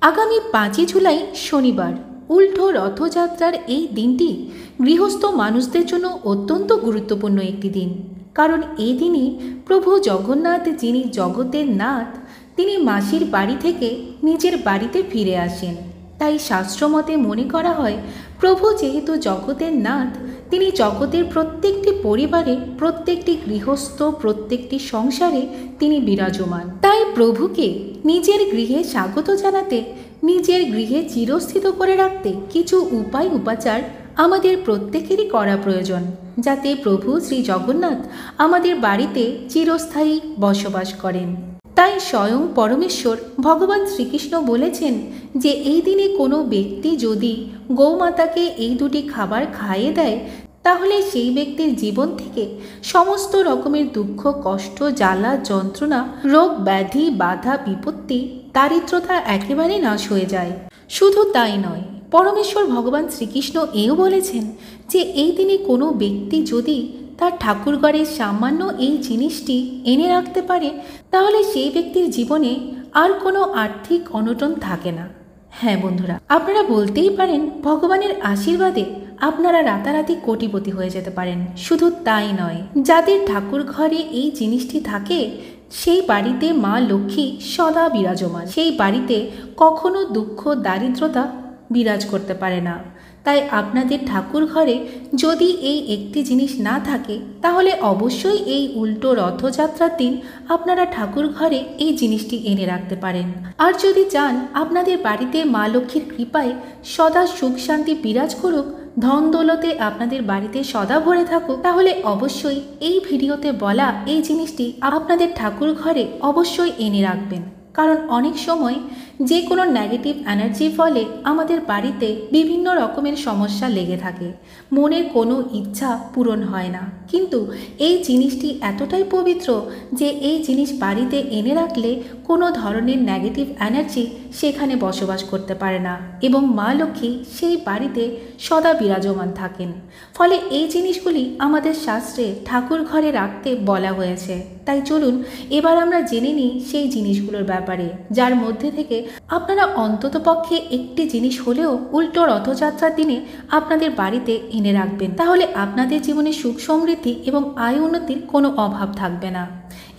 আগামী 5ই জুলাই শনিবার উল্টো রথযাত্রার এই দিনটি গৃহস্থ মানুষদের জন্য অত্যন্ত গুরুত্বপূর্ণ একটি দিন। কারণ এই দিনই প্রভু জগন্নাথ, যিনি জগতের নাথ, তিনি মাসির বাড়ি থেকে নিজের বাড়িতে ফিরে আসেন। তাই শাস্ত্রমতে মনে করা হয়, প্রভু যেহেতু জগতের নাথ, তিনি জগতের প্রত্যেকটি পরিবারে, প্রত্যেকটি গৃহস্থ, প্রত্যেকটি সংসারে তিনি বিরাজমান। তাই প্রভুকে নিজের গৃহে স্বাগত জানাতে, নিজের গৃহে চিরস্থিত করে রাখতে কিছু উপায় উপাচার আমাদের প্রত্যেকেরই করা প্রয়োজন, যাতে প্রভু শ্রী জগন্নাথ আমাদের বাড়িতে চিরস্থায়ী বসবাস করেন। তাই স্বয়ং পরমেশ্বর ভগবান শ্রীকৃষ্ণ বলেছেন যে এই দিনে কোনো ব্যক্তি যদি গৌমাতাকে এই দুটি খাবার খাইয়ে দেয়, তাহলে সেই ব্যক্তির জীবন থেকে সমস্ত রকমের দুঃখ, কষ্ট, জ্বালা, যন্ত্রণা, রোগ, ব্যাধি, বাধা, বিপত্তি, দারিদ্রতা একেবারে নাশ হয়ে যায়। শুধু তাই নয়, পরমেশ্বর ভগবান শ্রীকৃষ্ণ এও বলেছেন যে এই দিনে কোনো ব্যক্তি যদি তার ঠাকুরঘরে সামান্য এই জিনিসটি এনে রাখতে পারে, তাহলে সেই ব্যক্তির জীবনে আর কোনো আর্থিক অনটন থাকে না। হ্যাঁ বন্ধুরা, আপনারা বলতেই পারেন ভগবানের আশীর্বাদে আপনারা রাতারাতি কোটিপতি হয়ে যেতে পারেন। শুধু তাই নয়, যাদের ঠাকুর ঘরে এই জিনিসটি থাকে সেই বাড়িতে মা লক্ষ্মী সদা বিরাজমান। সেই বাড়িতে কখনো দুঃখ, দারিদ্রতা বিরাজ করতে পারে না। তাই আপনাদের ঠাকুর ঘরে যদি এই একটি জিনিস না থাকে, তাহলে অবশ্যই এই উল্টো রথযাত্রার দিন আপনারা ঠাকুর ঘরে এই জিনিসটি এনে রাখতে পারেন। আর যদি চান আপনাদের বাড়িতে মা লক্ষ্মীর কৃপায় সদা সুখ শান্তি বিরাজ করুক, ধন দৌলতে আপনাদের বাড়িতে সদা ভরে থাকুক, তাহলে অবশ্যই এই ভিডিওতে বলা এই জিনিসটি আপনাদের ঠাকুর ঘরে অবশ্যই এনে রাখবেন। কারণ অনেক সময় যে কোনো নেগেটিভ এনার্জির ফলে আমাদের বাড়িতে বিভিন্ন রকমের সমস্যা লেগে থাকে, মনের কোনো ইচ্ছা পূরণ হয় না। কিন্তু এই জিনিসটি এতটাই পবিত্র যে এই জিনিস বাড়িতে এনে রাখলে কোনো ধরনের নেগেটিভ এনার্জি সেখানে বসবাস করতে পারে না এবং মা লক্ষ্মী সেই বাড়িতে সদা বিরাজমান থাকেন। ফলে এই জিনিসগুলি আমাদের শাস্ত্রে ঠাকুর ঘরে রাখতে বলা হয়েছে। তাই চলুন এবার আমরা জেনে নিই সেই জিনিসগুলোর ব্যাপারে, যার মধ্যে থেকে আপনারা অন্ততপক্ষে একটি জিনিস হলেও উল্টো রথযাত্রার দিনে আপনাদের বাড়িতে এনে রাখবেন। তাহলে আপনাদের জীবনে সুখ সমৃদ্ধি এবং আয় উন্নতির কোনো অভাব থাকবে না।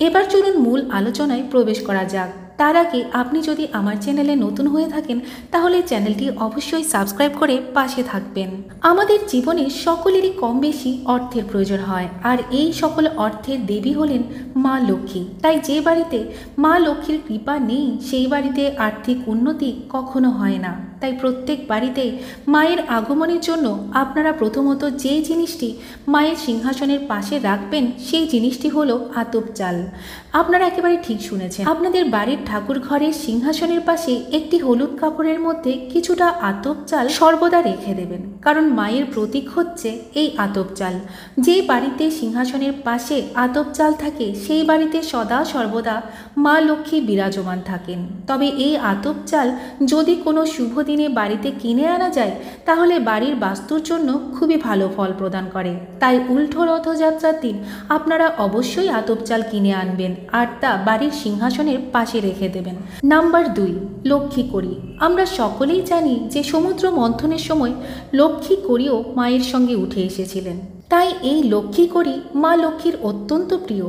এবার চলুন মূল আলোচনায় প্রবেশ করা যাক। তার আগে আপনি যদি আমার চ্যানেলে নতুন হয়ে থাকেন, তাহলে চ্যানেলটি অবশ্যই সাবস্ক্রাইব করে পাশে থাকবেন। আমাদের জীবনে সকলেরই কম বেশি অর্থের প্রয়োজন হয়, আর এই সকল অর্থের দেবী হলেন মা লক্ষ্মী। তাই যে বাড়িতে মা লক্ষ্মীর কৃপা নেই, সেই বাড়িতে আর্থিক উন্নতি কখনো হয় না। তাই প্রত্যেক বাড়িতেই মায়ের আগমনের জন্য আপনারা প্রথমত যে জিনিসটি মায়ের সিংহাসনের পাশে রাখবেন, সেই জিনিসটি হলো আতপ চাল। আপনারা একেবারে ঠিক শুনেছেন, আপনাদের বাড়ির ঠাকুর ঘরের সিংহাসনের পাশে একটি হলুদ কাপড়ের মধ্যে কিছুটা আতপ চাল সর্বদা রেখে দেবেন। কারণ মায়ের প্রতীক হচ্ছে এই আতপ চাল। যে বাড়িতে সিংহাসনের পাশে আতপ চাল থাকে, সেই বাড়িতে সদা সর্বদা মা লক্ষ্মী বিরাজমান থাকেন। তবে এই আতপ চাল যদি কোনো শুভ দিনে বাড়িতে কিনে আনা যায়, তাহলে বাড়ির বাস্তুর জন্য খুবই ভালো ফল প্রদান করে। তাই উল্টো রথযাত্রার দিন আপনারা অবশ্যই আতপ চাল কিনে আনবেন আর তা বাড়ির সিংহাসনের পাশে রেখে দেবেন। নাম্বার 2, লক্ষ্মী কড়ি। আমরা সকলেই জানি যে সমুদ্র মন্থনের সময় লক্ষ্মী কড়িও মায়ের সঙ্গে উঠে এসেছিলেন। তাই এই লক্ষ্মী কড়ি মা লক্ষ্মীর অত্যন্ত প্রিয়।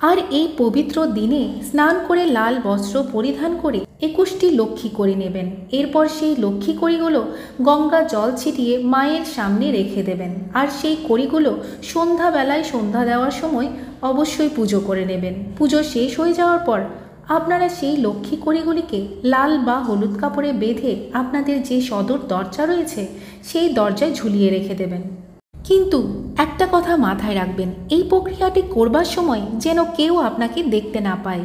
আর এই পবিত্র দিনে স্নান করে লাল বস্ত্র পরিধান করে 21টি লক্ষ্মী কড়ি নেবেন। এরপর সেই লক্ষ্মী কড়িগুলো গঙ্গা জল ছিটিয়ে মায়ের সামনে রেখে দেবেন। আর সেই কড়িগুলো সন্ধ্যাবেলায় সন্ধ্যা দেওয়ার সময় অবশ্যই পুজো করে নেবেন। পুজো শেষ হয়ে যাওয়ার পর আপনারা সেই লক্ষ্মী কড়িগুলিকে লাল বা হলুদ কাপড়ে বেঁধে আপনাদের যে সদর দরজা রয়েছে সেই দরজায় ঝুলিয়ে রেখে দেবেন। কিন্তু একটা কথা মাথায় রাখবেন, এই প্রক্রিয়াটি করবার সময় যেন কেউ আপনাকে দেখতে না পায়।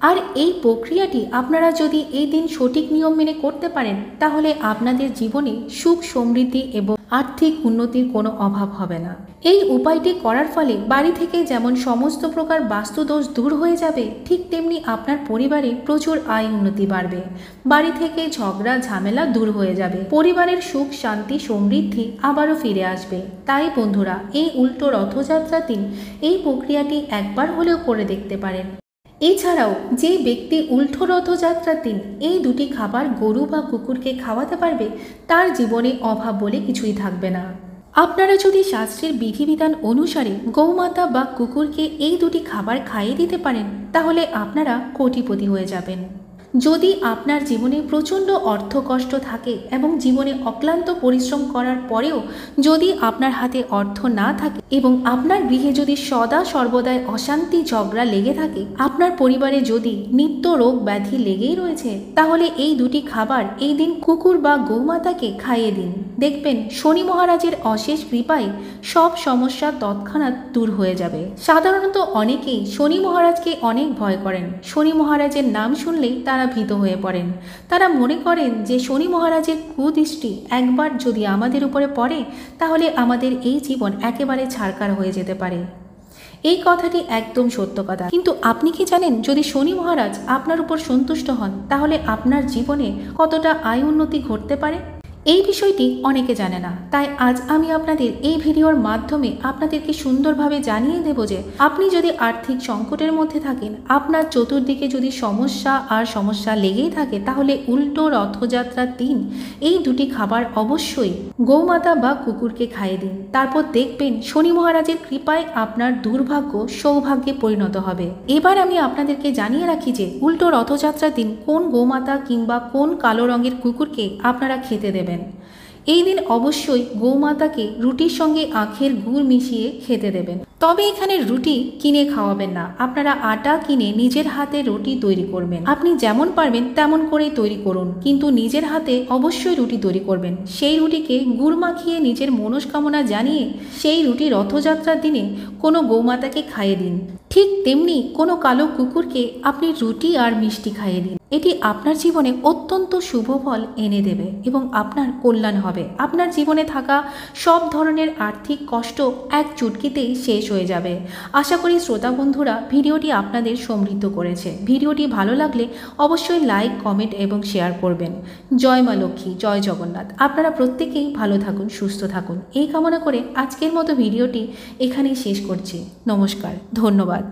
আর এই প্রক্রিয়াটি আপনারা যদি এই দিন সঠিক নিয়ম মেনে করতে পারেন, তাহলে আপনাদের জীবনে সুখ সমৃদ্ধি এবং আর্থিক উন্নতির কোনো অভাব হবে না। এই উপায়টি করার ফলে বাড়ি থেকে যেমন সমস্ত প্রকার বাস্তুদোষ দূর হয়ে যাবে, ঠিক তেমনি আপনার পরিবারে প্রচুর আয় উন্নতি বাড়বে। বাড়ি থেকে ঝগড়া ঝামেলা দূর হয়ে যাবে, পরিবারের সুখ শান্তি সমৃদ্ধি আবারও ফিরে আসবে। তাই বন্ধুরা, এই উল্টো রথযাত্রার দিন এই প্রক্রিয়াটি একবার হলেও করে দেখতে পারেন। এছাড়াও যে ব্যক্তি উল্টো রথযাত্রার দিন এই দুটি খাবার গরু বা কুকুরকে খাওয়াতে পারবে তার জীবনে অভাব বলে কিছুই থাকবে না। আপনারা যদি শাস্ত্রের বিধিবিধান অনুসারে গৌমাতা বা কুকুরকে এই দুটি খাবার খাইয়ে দিতে পারেন তাহলে আপনারা কোটিপতি হয়ে যাবেন। যদি আপনার জীবনে প্রচণ্ড অর্থকষ্ট থাকে এবং জীবনে অক্লান্ত পরিশ্রম করার পরেও যদি আপনার হাতে অর্থ না থাকে এবং আপনার গৃহে যদি সদা সর্বদাই অশান্তি ঝগড়া লেগে থাকে, আপনার পরিবারে যদি নিত্য রোগ ব্যাধি লেগেই রয়েছে, তাহলে এই দুটি খাবার এই দিন কুকুর বা গৌমাতাকে খাইয়ে দিন। দেখবেন শনি মহারাজের অশেষ কৃপায় সব সমস্যা তৎক্ষণাৎ দূর হয়ে যাবে। সাধারণত অনেকেই শনি মহারাজকে অনেক ভয় করেন। শনি মহারাজের নাম শুনলেই তারা ভীত হয়ে পড়েন। তারা মনে করেন যে শনি মহারাজের কুদৃষ্টি একবার যদি আমাদের উপরে পড়ে তাহলে আমাদের এই জীবন একেবারে ছারখার হয়ে যেতে পারে। এই কথাটি একদম সত্য কথা। কিন্তু আপনি কি জানেন, যদি শনি মহারাজ আপনার উপর সন্তুষ্ট হন তাহলে আপনার জীবনে কতটা আয় উন্নতি ঘটতে পারে? এই বিষয়টি অনেকে জানে না। তাই আজ আমি আপনাদের এই ভিডিওর মাধ্যমে আপনাদেরকে সুন্দরভাবে জানিয়ে দেব যে আপনি যদি আর্থিক সংকটের মধ্যে থাকেন, আপনার চতুর্দিকে যদি সমস্যা লেগেই থাকে, তাহলে উল্টো রথযাত্রার দিন এই দুটি খাবার অবশ্যই গৌমাতা বা কুকুরকে খাইয়ে দিন। তারপর দেখবেন শনি মহারাজের কৃপায় আপনার দুর্ভাগ্য সৌভাগ্যে পরিণত হবে। এবার আমি আপনাদেরকে জানিয়ে রাখি যে উল্টো রথযাত্রার দিন কোন গোমাতা কিংবা কোন কালো রঙের কুকুরকে আপনারা খেতে দেবেন। এই দিন অবশ্যই গৌমাতাকে রুটির সঙ্গে আখের গুড় মিশিয়ে খেতে দেবেন। তবে এখানে রুটি কিনে খাওয়াবেন না, আপনারা আটা কিনে নিজের হাতে রুটি তৈরি করবেন। আপনি যেমন পারবেন তেমন করেই তৈরি করুন, কিন্তু নিজের হাতে অবশ্যই রুটি তৈরি করবেন। সেই রুটিকে গুড় মাখিয়ে নিজের মনস্কামনা জানিয়ে সেই রুটি রথযাত্রার দিনে কোনো গৌমাতাকে খাইয়ে দিন। ঠিক তেমনি কোনো কালো কুকুরকে আপনি রুটি আর মিষ্টি খাইয়ে দিন। এটি আপনার জীবনে অত্যন্ত শুভ ফল এনে দেবে এবং আপনার কল্যাণ হবে। আপনার জীবনে থাকা সব ধরনের আর্থিক কষ্ট এক চুটকিতেই শেষ হয়ে যাবে। আশা করি শ্রোতা বন্ধুরা ভিডিওটি আপনাদের সমৃদ্ধ করেছে। ভিডিওটি ভালো লাগলে অবশ্যই লাইক, কমেন্ট এবং শেয়ার করবেন। জয় মা লক্ষ্মী, জয় জগন্নাথ। আপনারা প্রত্যেকেই ভালো থাকুন, সুস্থ থাকুন এই কামনা করে আজকের মতো ভিডিওটি এখানেই শেষ করছি। নমস্কার, ধন্যবাদ।